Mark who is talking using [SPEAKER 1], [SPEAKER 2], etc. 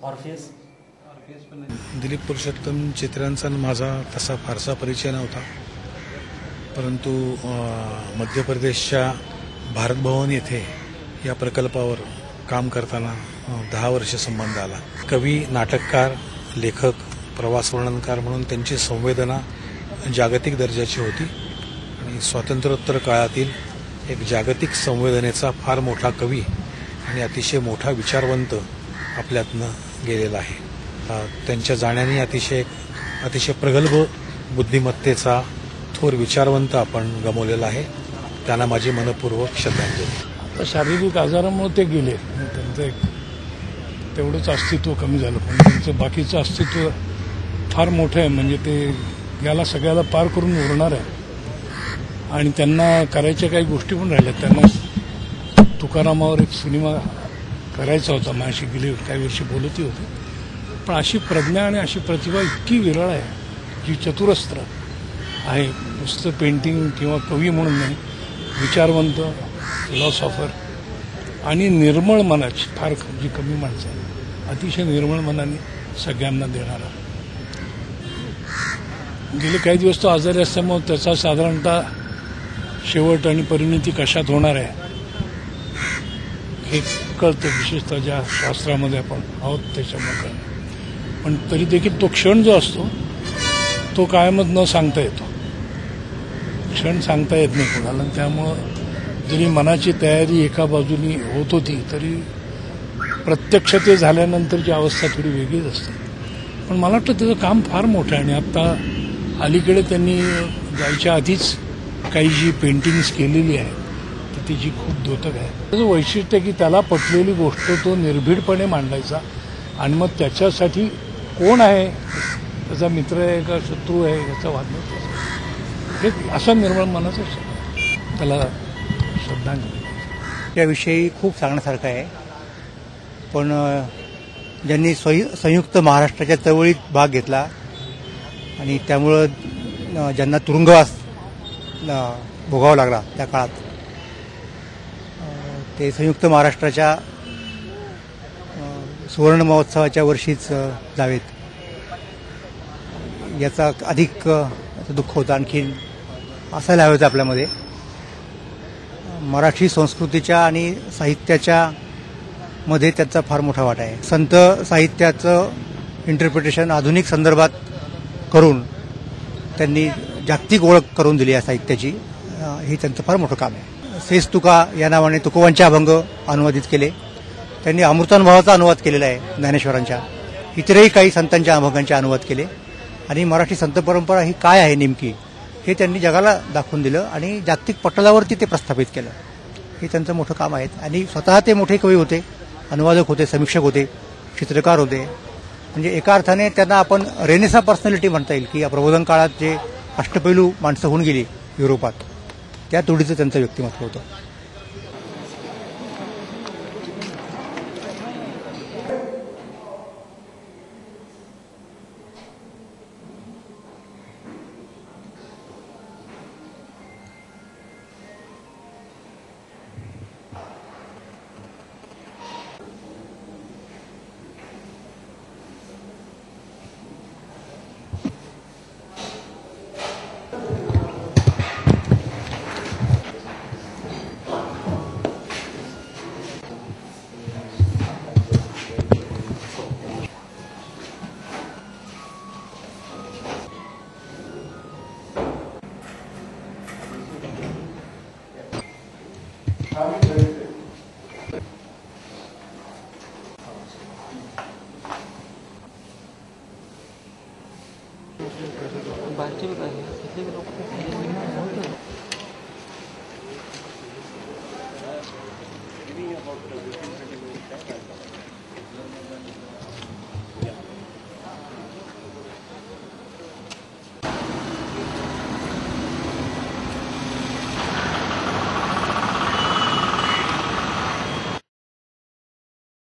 [SPEAKER 1] Orpheus
[SPEAKER 2] Dilip Purushottam चित्र्यांचा माझा तसा फारसा परिचय नव्हता, परंतु मध्य प्रदेशच्या भारत भवन येथे या प्रकल्पावर काम करताना 10 वर्ष संबंध आला। कवी, नाटककार, लेखक, प्रवास वर्णनकार म्हणून त्यांची संवेदना जागतिक दर्जाची होती आणि स्वातंत्र्योत्तर काळातील एक जागतिक संवेदनेचा फार मोठा कवी आणि अतिशय मोठा विचारवंत आपल्यातनं गेलेला आहे। त्यांच्या जाण्याने अतिशय प्रगल्भ बुद्धिमत्तेचा थोर विचारवंत आपण गमावलेला आहे। त्यांना माझी मनपूर्वक श्रद्धांजली।
[SPEAKER 3] शारीरिक आजारामुळे ते गेले, त्यांचं एक तेवढंच अस्तित्व कमी झालं, पण त्यांचं बाकीचं अस्तित्व फार मोठं आहे। म्हणजे ते याला सगळ्याला पार करून उरणार आहे आणि त्यांना करायच्या काही गोष्टी पण राहिल्या। त्यांना तुकारामावर एक सिनेमा करायचा होता, माझ्याशी गेली काही वर्षी बोलती होती, पण अशी प्रज्ञा आणि अशी प्रतिभा इतकी विरळ आहे जी चतुरस्त्र आहे। नुसतं पेंटिंग किंवा कवी म्हणून नाही, विचारवंत, फिलॉसॉफर आणि निर्मळ मनाची फार जी कमी माणसं आहे, अतिशय निर्मळ मनाने सगळ्यांना देणारा। गेले काही दिवस तो आजारी असल्यामुळे त्याचा साधारणतः शेवट आणि परिणती कशात होणार आहे हे कळतं, विशेषतः ज्या शास्त्रामध्ये आपण आहोत त्याच्यामुळे कळतं। पण तरी देखील तो क्षण जो असतो तो कायमच न सांगता येतो, क्षण सांगता येत नाही कोणाला। त्यामुळं जरी मनाची तयारी एका बाजूनी होत होती तरी प्रत्यक्ष ते झाल्यानंतरची अवस्था थोडी वेगळीच असते। पण मला वाटतं त्याचं काम फार मोठं आहे आणि आत्ता अलीकडे त्यांनी जायच्या आधीच काही जी पेंटिंग्स केलेली आहे तर तिची खूप द्योतक आहे। त्याचं वैशिष्ट्य की त्याला पटलेली गोष्ट तो निर्भीडपणे मांडायचा आणि मग त्याच्यासाठी कोण आहे, त्याचा मित्र आहे का शत्रू आहे याचा वाद नव्हता। हे असा निर्मळ मनाचा त्याला श्रद्धांजली।
[SPEAKER 4] त्याविषयी खूप सांगण्यासारखं आहे, पण ज्यांनी संयुक्त महाराष्ट्राच्या चळवळीत भाग घेतला आणि त्यामुळं ज्यांना तुरुंगवास भोगावा लागला त्या काळात, ते संयुक्त महाराष्ट्राच्या सुवर्ण महोत्सवाच्या वर्षीच जावेत याचा अधिक दुःख होतं। आणखीन असायला हवं होतं आपल्यामध्ये मराठी संस्कृतीच्या आणि साहित्याच्या मध्ये त्याचा फार मोठा वाटा आहे। संत साहित्याचं इंटरप्रिटेशन आधुनिक संदर्भात करून त्यांनी जागतिक ओळख करून दिली या साहित्याची, हे त्यांचं फार मोठं काम आहे। सेस तुका या नावाने तुकोबांचे अभंग अनुवादित केले त्यांनी, अमृतानुभवाचा अनुवाद केलेला आहे ज्ञानेश्वरांच्या, इतरही काही संतांच्या अभंगांचे अनुवाद केले आणि मराठी संत परंपरा ही काय आहे नेमकी हे त्यांनी जगाला दाखवून दिलं आणि जागतिक पटलावरती ते प्रस्थापित केलं। हे त्यांचं मोठं काम आहे आणि स्वतः ते मोठे कवी होते, अनुवादक होते, समीक्षक होते, चित्रकार होते। म्हणजे एका अर्थाने त्यांना आपण रेनेसा पर्सनॅलिटी म्हणता येईल की या प्रबोधन काळात जे अष्टपैलू माणसं होऊन गेली युरोपात, त्या तोडीचं त्यांचं व्यक्तिमत्व होतं।
[SPEAKER 1] बाकी